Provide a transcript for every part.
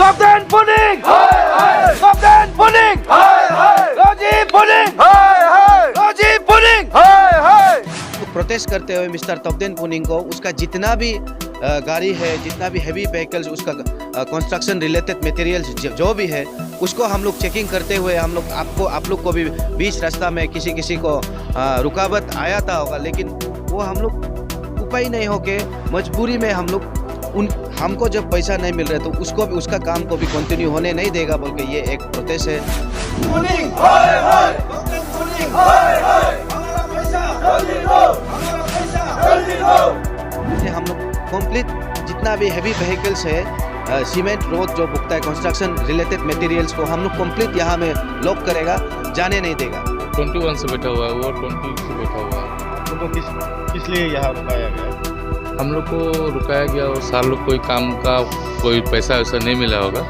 Kapten Pudding! Kapten Pudding! Rajiv Pudding! Rajiv Pudding! Protest करते हुए mister तब्दीन पुनिंग को उसका जितना भी गाड़ी है, जितना भी हैवी व्हीकल्स, उसका कंस्ट्रक्शन रिलेटेड मटेरियल्स जो भी है, उसको हम लोग चेकिंग करते हुए हम लोग आप लोग को भी बीच रास्ता में किसी को रुकावट आया था होगा, लेकिन वो हम लोग उपाय नहीं होके मजबूरी में हम लोग हमको जब पैसा नहीं मिल रहा तो उसको भी उसका काम को भी कंटिन्यू होने नहीं देगा बोल के ये एक प्रोटेस्ट है। Pudding! Pudding! हमारा पैसा जल्दी दो! हमारा पैसा जल्दी दो! ये हम लोग कंप्लीट जितना भी हैवी व्हीकल्स है, सीमेंट रोड जो बुकता है, कंस्ट्रक्शन रिलेटेड मटेरियल्स को हम लोग कंप्लीट यहाँ में लॉक करेगा, जाने नहीं देगा। 21 से बैठा हुआ है, वो 20 से बैठा हुआ है। आप लोग को किस लिए यहाँ रुकाया गया? हम लोग को रुकाया गया और साल लोग कोई काम का कोई पैसा वैसा नहीं मिला होगा,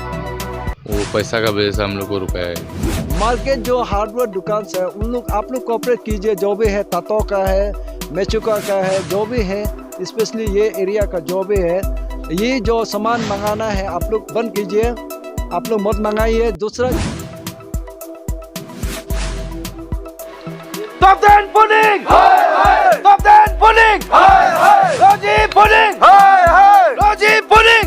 वो पैसा का वजह से हम लोग को रुकाया है। मार्केट जो हार्डवेयर दुकान है उन लोग आप लोग कोऑपरेट कीजिए, जो भी है तातो का है, मेचुका का है, जो भी है, स्पेशली ये एरिया का जो भी है, ये जो सामान मंगाना है आप लोग बंद कीजिए, आप लोग मत मंगाइए। दूसरा Kapten Pudding! Kapten Pudding! Rajiv Pudding! Rajiv Pudding!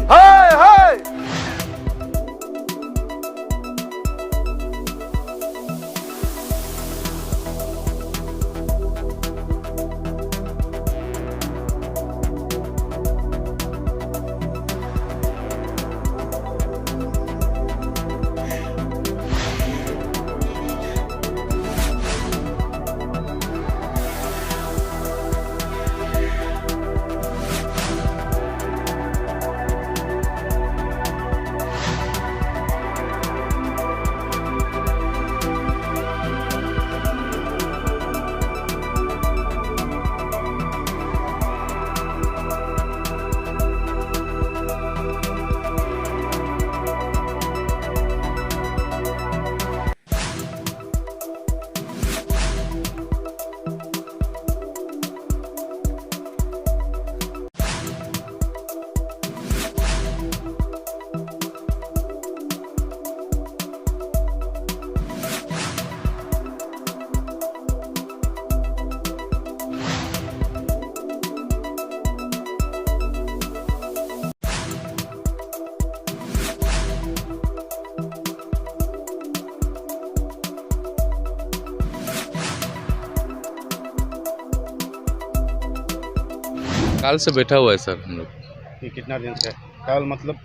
काल से बैठा हुआ है सर हम लोग। ये कितना दिन से? कल मतलब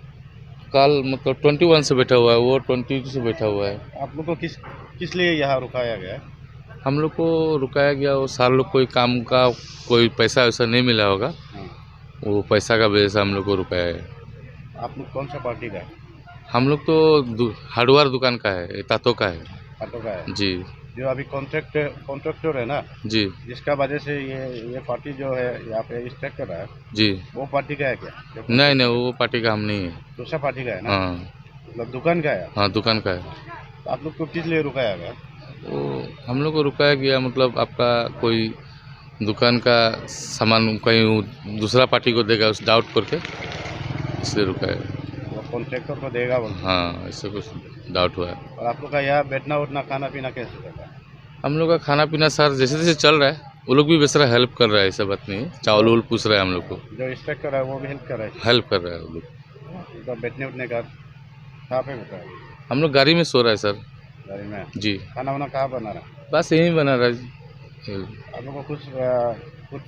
काल मतलब 21 से बैठा हुआ है, वो 22 से बैठा हुआ है। आप लोग को किस लिए यहाँ रुकाया गया? हम लोग को रुकाया गया और साल लोग कोई काम का कोई पैसा वैसा नहीं मिला होगा, वो पैसा का वजह से हम लोग को रुकाया है। आप लोग कौन सा पार्टी का है? हम लोग तो हार्डवेयर दुकान का है, तातो का है। ऑटो का है जी जो अभी कॉन्ट्रैक्टर है ना, जी जिसका वजह से ये पार्टी जो है यहाँ पे स्ट्राइक कर रहा है, जी। वो पार्टी का है क्या? नहीं, वो पार्टी का हम नहीं है। दूसरा पार्टी का है ना? हाँ मतलब दुकान का है। हाँ, दुकान का है। तो आप लोग को किस लिए रुकाया गया? वो हम लोग को रुकाया गया मतलब आपका कोई दुकान का सामान कहीं दूसरा पार्टी को देगा उस डाउट करके, इसलिए रुकाया। वो कॉन्ट्रैक्टर को देगा बोल। हाँ, इससे कुछ डाउट हुआ है। और आप लोग का यहाँ बैठना उठना खाना पीना कैसे चलता है? हम लोग का खाना पीना सर जैसे जैसे चल रहा है, वो लोग भी बेसरा हेल्प कर रहा है, ऐसा बात नहीं है। चावल उवल पूछ रहा है हम लोग को, जो स्ट्राइक कर रहा है वो भी हेल्प कर रहा है। हेल्प कर रहा है वो लोग। तो बैठने उठने का कहाँ पे होता है? हम लोग गाड़ी में सो रहा है सर। गाड़ी में? जी। खाना वाना कहाँ बना रहा है? बस यही बना रहा है जी। आप लोग को कुछ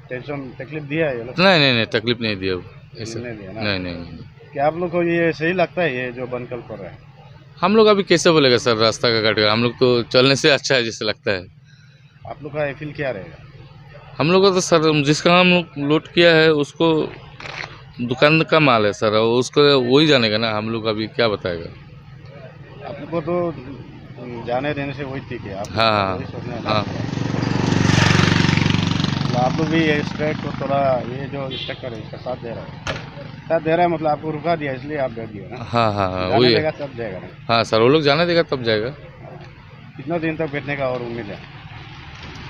टेंशन तकलीफ दिया है ये लोग? नहीं, तकलीफ नहीं दिया वो, ऐसा नहीं दिया ना? नहीं। क्या आप लोग को ये सही लगता है ये जो बंद कर रहा है? हम लोग अभी कैसे बोलेगा सर, रास्ता का काटेगा। हम लोग तो चलने से अच्छा है जैसे लगता है। आप लोग का फील क्या रहेगा? हम लोग का तो सर जिसका हम लोड किया है उसको दुकान का माल है सर, उसको वही जानेगा ना, हम लोग अभी क्या बताएगा। आप लोग को तो जाने देने से वही ठीक है। आप हाँ वही सोचना है ना? हाँ। तो आप लोग भी ये स्ट्राइक को थोड़ा ये जो स्ट्राइक करे इसका साथ दे रहा है, मतलब आपको रुका दिया इसलिए आप बैठ गए ना? हाँ, जाने वही देगा है। तब जाएगा ना? हाँ सर, वो लोग जाने देगा तब जाएगा। कितना दिन तक बैठने का और उम्मीद है?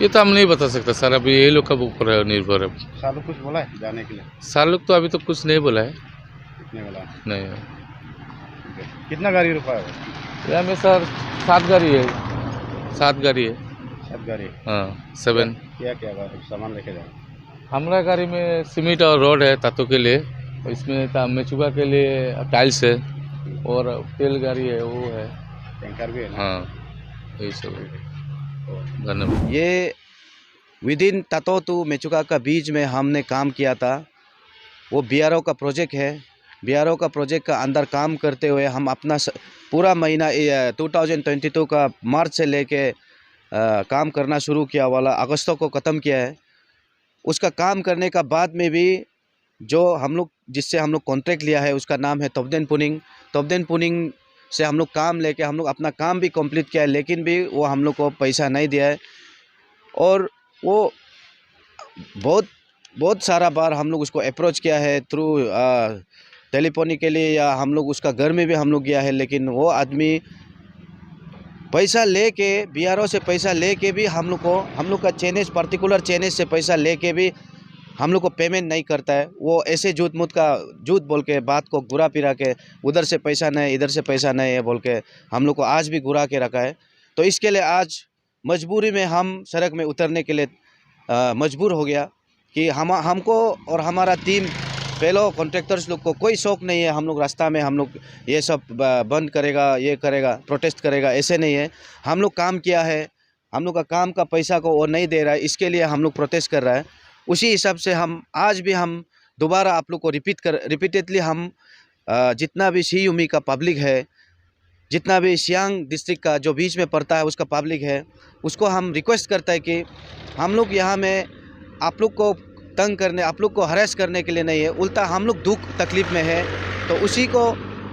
ये तो हम नहीं बता सकते सर, अभी ये लोग का ऊपर है, निर्भर है। सालों कुछ बोला है जाने के लिए? साल लोग तो अभी तो कुछ नहीं बोला है। कितने बोला? नहीं। कितना गाड़ी रुका है? यहाँ में सर 7 गाड़ी है, 7 गाड़ी है। 7 गाड़ी। हाँ 7। क्या क्या सामान लेके जाए? हमारा गाड़ी में सीमेंट और रोड है तातों के लिए, और इसमें मेचुका के लिए टाइल्स है, और तेल गाड़ी है वो है, टैंकर भी है ना? हाँ यही सब है। धन्यवाद। ये विदिन तातो टू मेचुका का बीच में हमने काम किया था। वो बीआरओ का प्रोजेक्ट है। बीआरओ का प्रोजेक्ट का अंदर काम करते हुए हम अपना पूरा महीना 2022 का मार्च से लेके काम करना शुरू किया, वाला अगस्तों को ख़त्म किया है। उसका काम करने का बाद में भी जो हम लोग जिससे हम लोग कॉन्ट्रैक्ट लिया है उसका नाम है तोब्देन पुनिंग। तोब्देन पुनिंग से हम लोग काम लेके हम लोग अपना काम भी कंप्लीट किया है, लेकिन भी वो हम लोग को पैसा नहीं दिया है। और वो बहुत सारा बार हम लोग उसको अप्रोच किया है थ्रू टेलीफोनी के लिए, या हम लोग उसका घर में भी हम लोग गया है, लेकिन वो आदमी पैसा लेके बीआरओ से पैसा लेके भी हम लोग का चेनेज पर्टिकुलर चेनेज से पैसा लेके भी हम लोग को पेमेंट नहीं करता है। वो ऐसे झूठ बोल के बात को घुरा फिरा के उधर से पैसा नहीं इधर से पैसा नहीं है बोल के हम लोग को आज भी घुरा के रखा है। तो इसके लिए आज मजबूरी में हम सड़क में उतरने के लिए मजबूर हो गया कि हमको और हमारा टीम फेलो कॉन्ट्रैक्टर्स लोग को कोई शौक नहीं है हम लोग रास्ता में हम लोग ये सब बंद करेगा, ये करेगा, प्रोटेस्ट करेगा, ऐसे नहीं है। हम लोग काम किया है, हम लोग का काम का पैसा को वो नहीं दे रहा है, इसके लिए हम लोग प्रोटेस्ट कर रहा है। उसी हिसाब से हम आज भी हम दोबारा आप लोग को रिपीटेडली हम जितना भी सी यूमी का पब्लिक है, जितना भी सियांग डिस्ट्रिक्ट का जो बीच में पड़ता है उसका पब्लिक है, उसको हम रिक्वेस्ट करता है कि हम लोग यहाँ में आप लोग को तंग करने, आप लोग को हरेस करने के लिए नहीं है, उल्टा हम लोग दुख तकलीफ़ में है। तो उसी को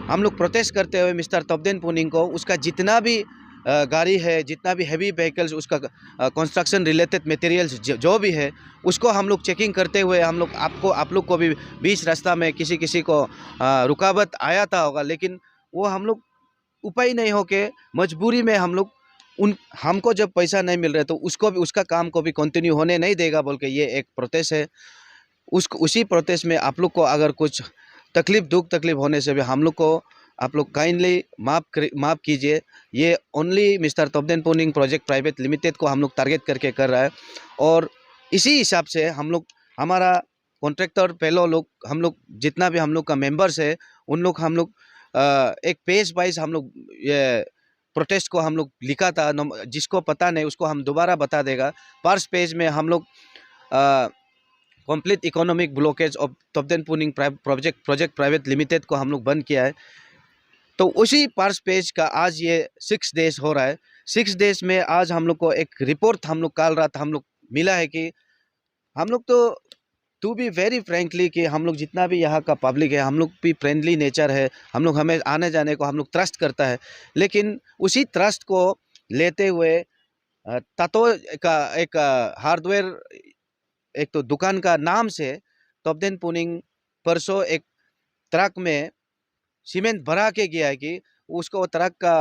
हम लोग प्रोटेस्ट करते हुए मिस्टर तोब्देन पुनिंग को उसका जितना भी गाड़ी है, जितना भी हैवी व्हीकल्स, उसका कंस्ट्रक्शन रिलेटेड मटेरियल्स जो भी है, उसको हम लोग चेकिंग करते हुए हम लोग आप लोग को भी बीच रास्ता में किसी को रुकावट आया था होगा, लेकिन वो हम लोग उपाय नहीं हो के मजबूरी में हम लोग हमको जब पैसा नहीं मिल रहा तो उसको भी उसका काम को भी कंटिन्यू होने नहीं देगा बोल के ये एक प्रोटेस्ट है। उसी प्रोटेस्ट में आप लोग को अगर कुछ दुख तकलीफ होने से भी हम लोग को आप लोग काइंडली माफ़ कीजिए। ये only mister Tobden Puning project private limited को हम लोग टारगेट करके कर रहा है, और इसी हिसाब से हम लोग हमारा कॉन्ट्रैक्टर फेलो लोग हम लोग जितना भी हम लोग का मेंबर्स है उन लोग हम लोग एक पेज वाइज हम लोग ये प्रोटेस्ट को हम लोग लिखा था। जिसको पता नहीं उसको हम दोबारा बता देगा। फर्स्ट पेज में हम लोग complete economic blockage of Tobden Puning project private limited को हम लोग बंद किया है। तो उसी फर्स्ट पेज का आज ये 6 डेज हो रहा है। 6 डेज में आज हम लोग को एक रिपोर्ट हम लोग कल रात हम लोग मिला है कि हम लोग तो टू बी वेरी फ्रेंकली कि हम लोग जितना भी यहाँ का पब्लिक है हम लोग भी फ्रेंडली नेचर है, हम लोग हमें आने जाने को हम लोग ट्रस्ट करता है, लेकिन उसी ट्रस्ट को लेते हुए तातो का एक हार्डवेयर एक तो दुकान का नाम से तोब्देन पुनिंग परसों एक ट्रक में सीमेंट भरा के गया है कि उसको ट्रक का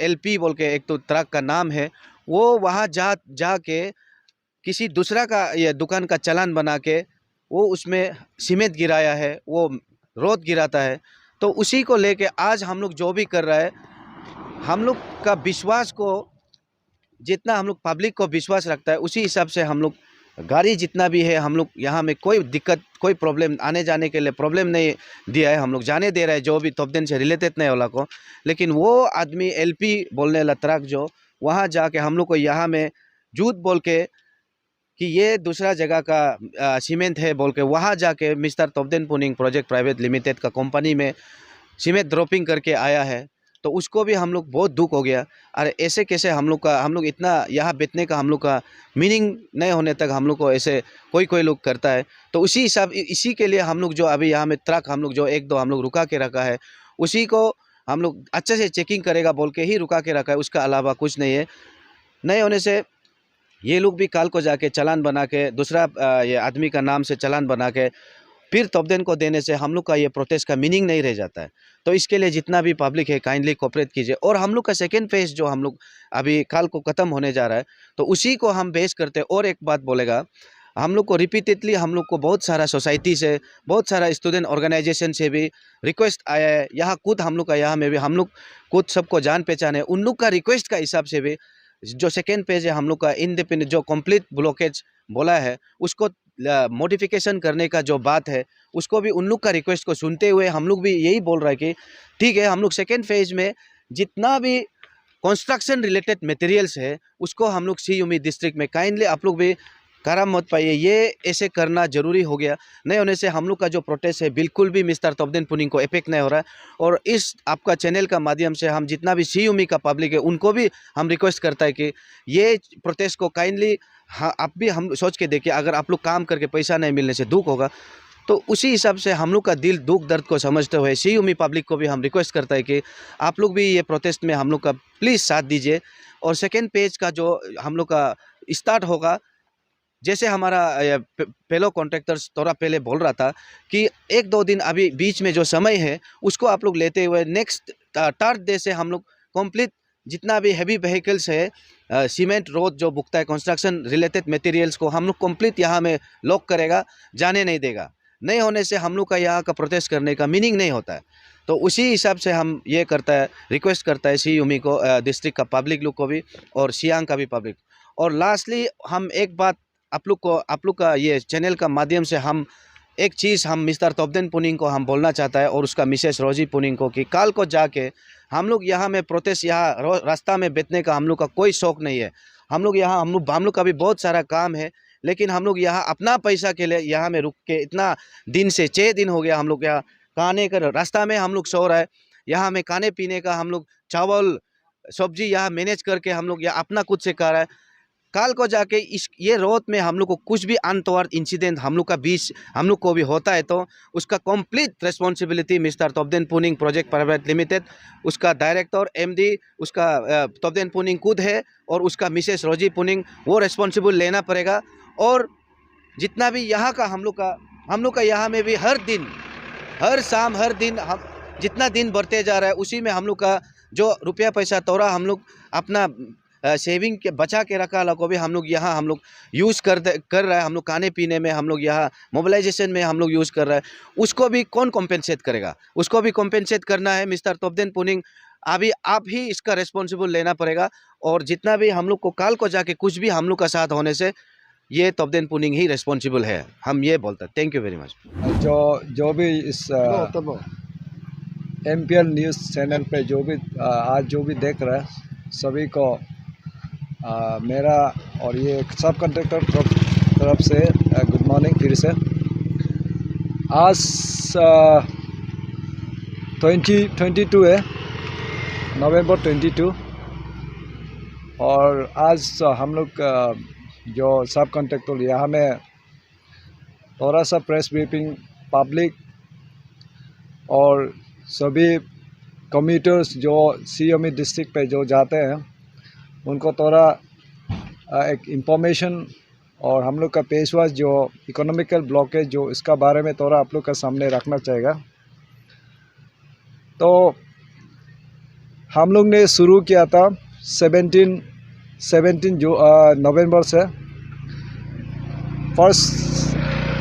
LP बोल के एक तो ट्रक का नाम है, वो वहाँ जाके किसी दूसरा का ये दुकान का चालान बना के वो उसमें सीमेंट गिराया है, वो रोड गिराता है। तो उसी को लेके आज हम लोग जो भी कर रहा है, हम लोग का विश्वास को जितना हम लोग पब्लिक को विश्वास रखता है उसी हिसाब से हम लोग गाड़ी जितना भी है हम लोग यहाँ में कोई दिक्कत कोई प्रॉब्लम आने जाने के लिए प्रॉब्लम नहीं दिया है। हम लोग जाने दे रहे हैं जो भी तोब्देन से रिलेटेड नहीं वाला को, लेकिन वो आदमी LP बोलने वाला ट्रक जो वहाँ जाके हम लोग को यहाँ में झूठ बोल के कि ये दूसरा जगह का सीमेंट है बोल के वहाँ जाके mister Tobden Puning project private limited का कंपनी में सीमेंट ड्रॉपिंग करके आया है। तो उसको भी हम लोग बहुत दुख हो गया। अरे ऐसे कैसे हम लोग इतना यहाँ बेचने का हम लोग का मीनिंग नहीं होने तक हम लोग को ऐसे कोई लोग करता है। तो इसी के लिए हम लोग जो अभी यहाँ में ट्रक हम लोग जो 1-2 हम लोग रुका के रखा है, उसी को हम लोग अच्छे से चेकिंग करेगा बोल के ही रुका के रखा है, उसका अलावा कुछ नहीं है। नहीं होने से ये लोग भी कल को जाके चालान बना के दूसरा ये आदमी का नाम से चालान बना के फिर तोब्देन को देने से हम लोग का ये प्रोटेस्ट का मीनिंग नहीं रह जाता है। तो इसके लिए जितना भी पब्लिक है काइंडली कोऑपरेट कीजिए। और हम लोग का सेकेंड फेज जो हम लोग अभी कल को ख़त्म होने जा रहा है, तो उसी को हम बेस करते। और एक बात बोलेगा, हम लोग को रिपीटेडली हम लोग को बहुत सारा सोसाइटी से, बहुत सारा स्टूडेंट ऑर्गेनाइजेशन से भी रिक्वेस्ट आया है। यहाँ खुद हम लोग का यहाँ में भी हम लोग खुद सबको जान पहचान है, उन लोग का रिक्वेस्ट का हिसाब से भी जो सेकेंड पेज है हम लोग का इंडिपेंडेंट जो कंप्लीट ब्लॉकेज बोला है उसको मॉडिफिकेशन करने का जो बात है उसको भी उन लोग का रिक्वेस्ट को सुनते हुए हम लोग भी यही बोल रहे हैं कि ठीक है, हम लोग सेकेंड फेज में जितना भी कंस्ट्रक्शन रिलेटेड मटेरियल्स है उसको हम लोग सीयूमी डिस्ट्रिक्ट में काइंडली आप लोग भी खराब मत पाइए, ये ऐसे करना ज़रूरी हो गया। नहीं होने से हम लोग का जो प्रोटेस्ट है बिल्कुल भी मिस्टर तोपदेन पुनिंग को इफेक्ट नहीं हो रहा है। और इस आपका चैनल का माध्यम से हम जितना भी सीयूमी का पब्लिक है उनको भी हम रिक्वेस्ट करता है कि ये प्रोटेस्ट को काइंडली हाँ आप भी हम सोच के देखिए, अगर आप लोग काम करके पैसा नहीं मिलने से दुख होगा तो उसी हिसाब से हम लोग का दिल दुख दर्द को समझते हुए सीयूमी पब्लिक को भी हम रिक्वेस्ट करता है कि आप लोग भी ये प्रोटेस्ट में हम लोग का प्लीज़ साथ दीजिए। और सेकेंड पेज का जो हम लोग का स्टार्ट होगा, जैसे हमारा फेलो कॉन्ट्रैक्टर्स थोड़ा पहले बोल रहा था कि 1-2 दिन अभी बीच में जो समय है उसको आप लोग लेते हुए नेक्स्ट थर्ड डे से हम लोग कंप्लीट जितना भी हैवी व्हीकल्स है, सीमेंट रोड जो बुकता है कंस्ट्रक्शन रिलेटेड मटेरियल्स को हम लोग कंप्लीट यहाँ में लॉक करेगा, जाने नहीं देगा। नहीं होने से हम लोग का यहाँ का प्रोटेस्ट करने का मीनिंग नहीं होता है। तो उसी हिसाब से हम ये करता है, रिक्वेस्ट करता है सीयूमी को, डिस्ट्रिक्ट का पब्लिक लोग को भी और सियांग का भी पब्लिक। और लास्टली हम एक बात आप लोग का ये चैनल का माध्यम से हम एक चीज़ हम मिस्टर तोपदेन पुनिंग को हम बोलना चाहता है और उसका मिसेस रोजी पुनिंग को कि कल को जाके हम लोग यहाँ में प्रोटेस्ट यहाँ रास्ता में बैठने का हम लोग का कोई शौक़ नहीं है। हम लोग यहाँ हम लोग का भी बहुत सारा काम है, लेकिन हम लोग यहाँ अपना पैसा के लिए यहाँ में रुक के इतना दिन से 6 दिन हो गया हम लोग यहाँ खाने का रास्ता में हम लोग सो रहा है। यहाँ में खाने पीने का हम लोग चावल सब्जी यहाँ मैनेज करके हम लोग यहाँ अपना खुद से कर रहा है। कल को जाके ये रोड में हम लोग को कुछ भी अनटोवर्ड इंसिडेंट हम लोग का बीच हम लोग को भी होता है तो उसका complete responsibility mister Tobden Puning project private limited, उसका डायरेक्टर MD उसका तोपदेन पुनिंग खुद है और उसका मिसेस रोजी पुनिंग, वो रिस्पॉन्सिबल लेना पड़ेगा। और जितना भी यहाँ का हम लोग का यहाँ में भी हर दिन हर शाम हर दिन हम जितना दिन बढ़ते जा रहा है उसी में हम लोग का जो रुपया पैसा तोड़ा हम लोग अपना सेविंग के बचा के रखा वाला को भी हम लोग यहाँ हम लोग यूज़ कर रहा है। हम लोग खाने पीने में हम लोग यहाँ मोबिलाइजेशन में हम लोग यूज़ कर रहा है, उसको भी कौन कॉम्पेंसेट करेगा? उसको भी कॉम्पेंसेट करना है मिस्टर तोपदेन पुनिंग। अभी आप ही इसका रिस्पॉन्सिबल लेना पड़ेगा। और जितना भी हम लोग को कल को जाके कुछ भी हम लोग का साथ होने से ये तोपदेन पुनिंग ही रिस्पॉन्सिबल है, हम ये बोलते हैं। Thank you very much. जो भी इस MPL न्यूज़ चैनल पे आज जो भी देख रहा है सभी को मेरा और ये सब कॉन्ट्रैक्टर तरफ से गुड मॉर्निंग। फिर से आज 2022 है, नवंबर 22, और आज हम लोग जो सब कॉन्ट्रैक्टर यहाँ में थोड़ा सा प्रेस ब्रीफिंग पब्लिक और सभी कम्यूटर्स जो सीयूमी डिस्ट्रिक्ट पे जो जाते हैं उनको थोड़ा एक इंफॉर्मेशन और हम लोग का पेशवाज जो इकोनॉमिकल ब्लॉकेज जो इसका बारे में थोड़ा आप लोग का सामने रखना चाहिए। तो हम लोग ने शुरू किया था 17 जो नवंबर से फर्स्ट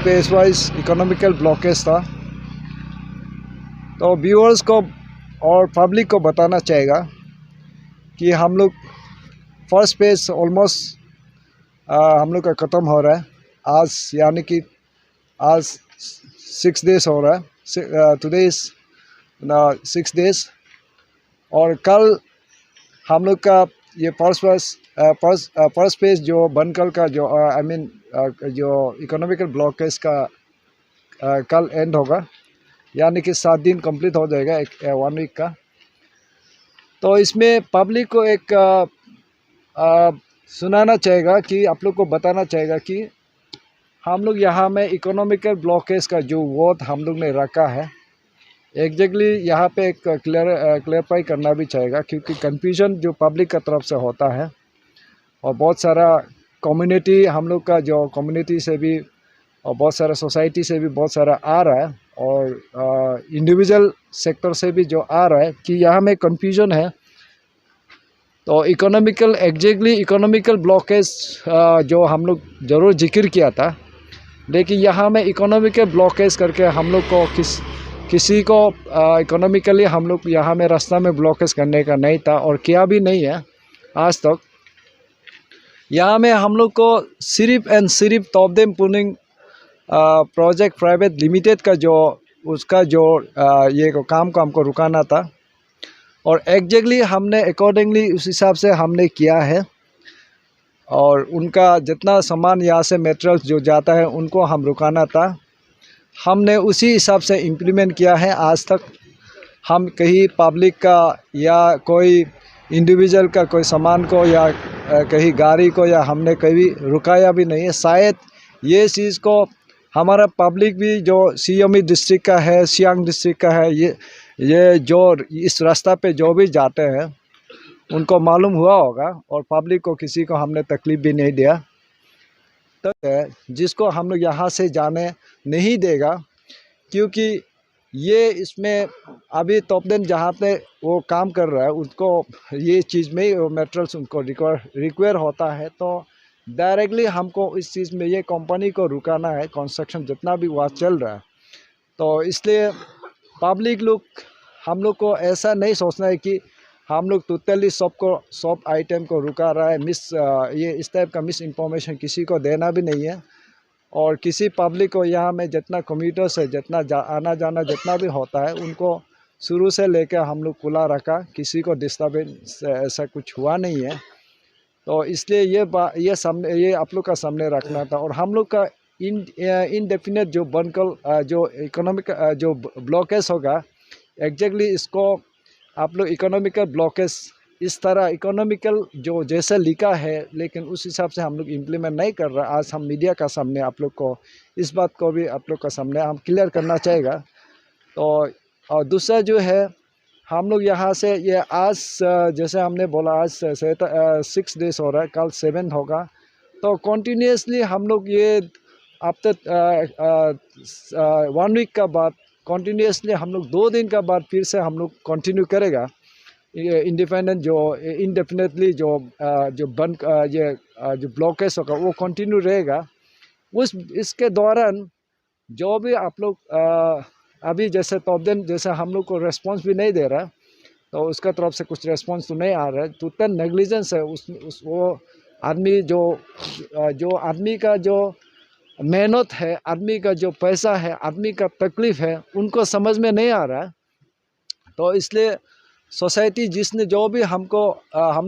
पेशवाइज इकोनॉमिकल ब्लॉकेज था। तो व्यूअर्स को और पब्लिक को बताना चाहिए कि हम लोग फर्स्ट पेज ऑलमोस्ट हम लोग का ख़त्म हो रहा है आज, यानी कि आज 6 डेज़ हो रहा है, टुडे इज़ 6 डेज़। और कल हम लोग का ये फर्स्ट पेज जो बनकल का जो जो इकोनॉमिकल ब्लॉकेज का कल एंड होगा, यानी कि 7 दिन कंप्लीट हो जाएगा, 1 वीक का। तो इसमें पब्लिक को एक सुनाना चाहेगा कि आप लोग को बताना चाहेगा कि हम लोग यहाँ में इकोनॉमिकल ब्लॉकेज का जो वर्ड हम लोग ने रखा है एग्जैक्टली यहाँ पे एक क्लियरफाई करना भी चाहेगा, क्योंकि कन्फ्यूजन जो पब्लिक का तरफ से होता है और बहुत सारा कम्युनिटी हम लोग का जो कम्युनिटी से भी और बहुत सारा सोसाइटी से भी बहुत सारा आ रहा है और इंडिविजुअल सेक्टर से भी जो आ रहा है कि यहाँ में कन्फ्यूजन है। तो इकोनॉमिकल ब्लॉकेज जो हम लोग ज़रूर जिक्र किया था लेकिन यहाँ में इकोनॉमिकल ब्लॉकेज करके हम लोग को किसी को इकोनॉमिकली हम लोग यहाँ में रास्ता में ब्लॉकेज करने का नहीं था और किया भी नहीं है आज तक। यहाँ में हम लोग को सिर्फ एंड सिर्फ Topden Puning project private limited का जो उसका जो ये काम को हमको रुकाना था और एग्जैक्टली हमने अकॉर्डिंगली उस हिसाब से हमने किया है और उनका जितना सामान यहाँ से मटेरियल्स जो जाता है उनको हम रुकाना था। हमने उसी हिसाब से इम्प्लीमेंट किया है। आज तक हम कहीं पब्लिक का या कोई इंडिविजुअल का कोई सामान को या कहीं गाड़ी को या हमने कभी रुकाया भी नहीं है। शायद ये चीज़ को हमारा पब्लिक भी जो सियोमी डिस्ट्रिक्ट का है, सियांग डिस्ट्रिक्ट का है, ये जो इस रास्ता पे जो भी जाते हैं उनको मालूम हुआ होगा और पब्लिक को किसी को हमने तकलीफ़ भी नहीं दिया। तो जिसको हम लोग यहाँ से जाने नहीं देगा क्योंकि ये इसमें अभी तोपदेन जहाँ पे वो काम कर रहा है उसको ये चीज़ में मटेरियल्स उनको रिक्वायर होता है। तो डायरेक्टली हमको इस चीज़ में ये कंपनी को रुकाना है, कंस्ट्रक्शन जितना भी वहाँ चल रहा है। तो इसलिए पब्लिक लोग हम लोग को ऐसा नहीं सोचना है कि हम लोग टोटली सब आइटम को रुका रहा है। ये इस टाइप का मिस इन्फॉर्मेशन किसी को देना भी नहीं है और किसी पब्लिक को यहाँ में जितना कम्यूटर्स है, जितना आना जाना जितना भी होता है उनको शुरू से लेकर हम लोग खुला रखा, किसी को डिस्टर्बेंस ऐसा कुछ हुआ नहीं है। तो इसलिए ये आप लोग का सामने रखना था और हम लोग का इनडेफिनेट जो बनकल जो इकोनॉमिक जो ब्लॉकेज होगा एग्जैक्टली इसको आप लोग इकोनॉमिकल ब्लॉकेज इस तरह इकोनॉमिकल जो जैसे लिखा है लेकिन उस हिसाब से हम लोग इम्प्लीमेंट नहीं कर रहा। आज हम मीडिया का सामने आप लोग को इस बात को भी आप लोग का सामने हम क्लियर करना चाहेगा। तो और दूसरा जो है हम लोग यहाँ से ये आज जैसे हमने बोला आज 6 डेज हो रहा है, कल 7 होगा। तो कंटिन्यूसली हम लोग ये आफ्टर 1 वीक का बाद कंटिन्यूसली हम लोग 2 दिन का बाद फिर से हम लोग कंटिन्यू करेगा इंडिपेंडेंट जो इंडेफिनेटली जो जो ब्लॉकेज होगा वो कंटिन्यू रहेगा। इसके दौरान जो भी आप लोग अभी जैसे तोपदेन जैसे हम लोग को रेस्पॉन्स भी नहीं दे रहा तो उसका तरफ से कुछ रेस्पॉन्स तो नहीं आ रहा है। तो उतना नेग्लिजेंस है वो आदमी जो आदमी का जो मेहनत है, आदमी का जो पैसा है, आदमी का तकलीफ़ है उनको समझ में नहीं आ रहा है। तो इसलिए सोसाइटी जिसने जो भी हम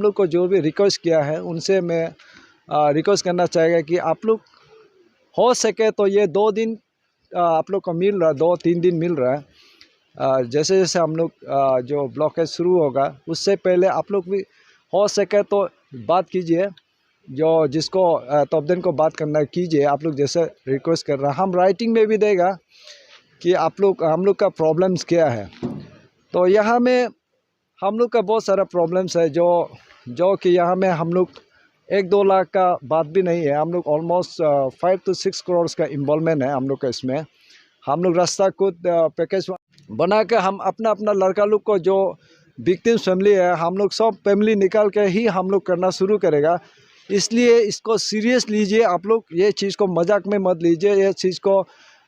लोग को जो भी रिक्वेस्ट किया है उनसे मैं रिक्वेस्ट करना चाहेगा कि आप लोग हो सके तो ये 2 दिन आप लोग को मिल रहा है, 2-3 दिन मिल रहा है। जैसे जैसे हम लोग जो ब्लॉकेज शुरू होगा उससे पहले आप लोग भी हो सके तो बात कीजिए, जो जिसको तोपदेन को बात करना कीजिए। आप लोग जैसे रिक्वेस्ट कर रहा है हम राइटिंग में भी देगा कि हम लोग का प्रॉब्लम्स क्या है। तो यहाँ में हम लोग का बहुत सारा प्रॉब्लम्स है जो कि यहाँ में हम लोग 1-2 लाख का बात भी नहीं है। हम लोग ऑलमोस्ट 5 to 6 करोड़ का इन्वॉल्वमेंट है हम लोग का इसमें। हम लोग रास्ता खुद पैकेज बना के हम अपना लड़का लोग को जो विक्टिम्स फैमिली है हम लोग सब फैमिली निकाल के ही हम लोग करना शुरू करेगा। इसलिए इसको सीरियस लीजिए, आप लोग ये चीज़ को मजाक में मत लीजिए, ये चीज़ को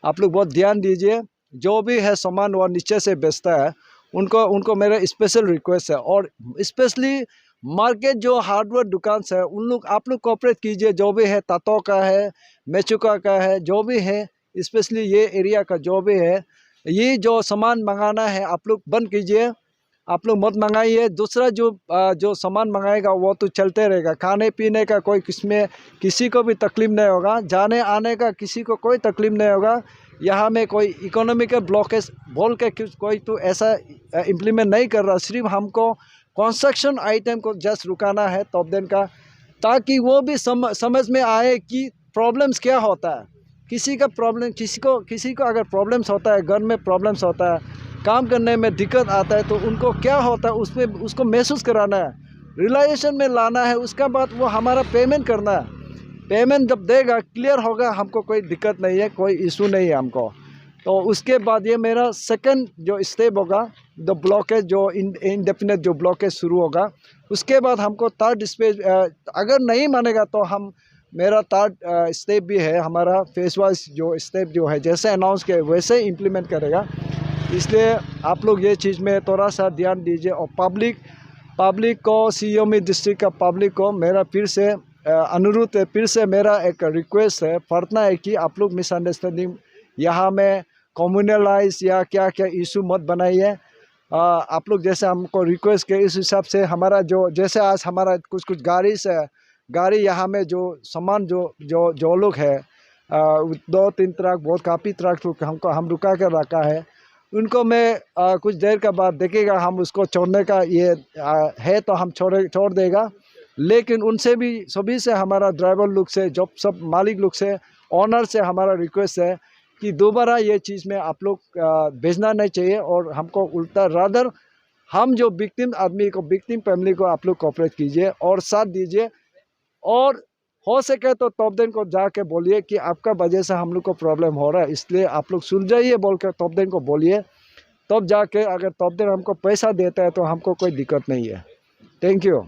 आप लोग बहुत ध्यान दीजिए। जो भी है सामान वो नीचे से बेचता है उनको मेरा स्पेशल रिक्वेस्ट है और स्पेशली मार्केट जो हार्डवेयर दुकान है आप लोग कोऑपरेट कीजिए। जो भी है तातो का है, मेचुका का है, जो भी है स्पेशली ये एरिया का जो भी है ये जो सामान मंगाना है आप लोग बंद कीजिए, आप लोग मत मंगाइए। दूसरा जो सामान मंगाएगा वो तो चलते रहेगा। खाने पीने का कोई किसी को भी तकलीफ नहीं होगा, जाने आने का किसी को कोई तकलीफ नहीं होगा। यहाँ में कोई इकोनॉमिकल ब्लॉकेज बोल के कोई तो ऐसा इम्प्लीमेंट नहीं कर रहा। सिर्फ हमको कंस्ट्रक्शन आइटम को जस्ट रुकाना है तोपदेन का, ताकि वो भी समझ में आए कि प्रॉब्लम्स क्या होता है। किसी का प्रॉब्लम किसी को अगर प्रॉब्लम्स होता है, घर में प्रॉब्लम्स होता है, काम करने में दिक्कत आता है तो उनको क्या होता है उसमें उसको महसूस कराना है, रियलाइजेशन में लाना है। उसका बाद वो हमारा पेमेंट करना है। पेमेंट जब देगा क्लियर होगा, हमको कोई दिक्कत नहीं है, कोई इशू नहीं है हमको। तो उसके बाद ये मेरा सेकंड जो स्टेप होगा, द ब्लॉकेज जो इंडेफिनेट जो ब्लॉकेज शुरू होगा, उसके बाद हमको थर्ड स्टेज अगर नहीं मानेगा तो हम मेरा थर्ड स्टेप भी है, हमारा फेस वाइज जो स्टेप जो है जैसे अनाउंस किया वैसे ही इम्प्लीमेंट करेगा। इसलिए आप लोग ये चीज़ में थोड़ा सा ध्यान दीजिए। और पब्लिक को, सीओमी डिस्ट्रिक्ट का पब्लिक को मेरा फिर से अनुरोध है, फिर से मेरा एक रिक्वेस्ट है, प्रार्थना है कि आप लोग मिसअंडरस्टैंडिंग यहाँ में कम्युनलाइज या क्या क्या इशू मत बनाइए। आप लोग जैसे हमको रिक्वेस्ट किए इस हिसाब से हमारा जो जैसे आज हमारा कुछ गाड़ी यहाँ में जो सामान जो लोग है 2-3 ट्रक बहुत काफ़ी ट्रक हम रुका कर रखा है, उनको मैं कुछ देर के बाद देखेगा हम उसको छोड़ने का ये है तो हम छोड़ देगा। लेकिन उनसे भी सभी से हमारा ड्राइवर लोग से सब मालिक लोग से ऑनर से हमारा रिक्वेस्ट है कि दोबारा ये चीज़ में आप लोग भेजना नहीं चाहिए। और हमको उल्टा रादर हम जो विक्टिम आदमी को, विक्टिम फैमिली को आप लोग कोऑपरेट कीजिए और साथ दीजिए। और हो सके तो तोपदेन को जाके बोलिए कि आपका वजह से हम लोग को प्रॉब्लम हो रहा है, इसलिए आप लोग सुलझाइए बोल कर तोपदेन को बोलिए। तब जाके अगर तोपदेन हमको पैसा देता है तो हमको कोई दिक्कत नहीं है। Thank you.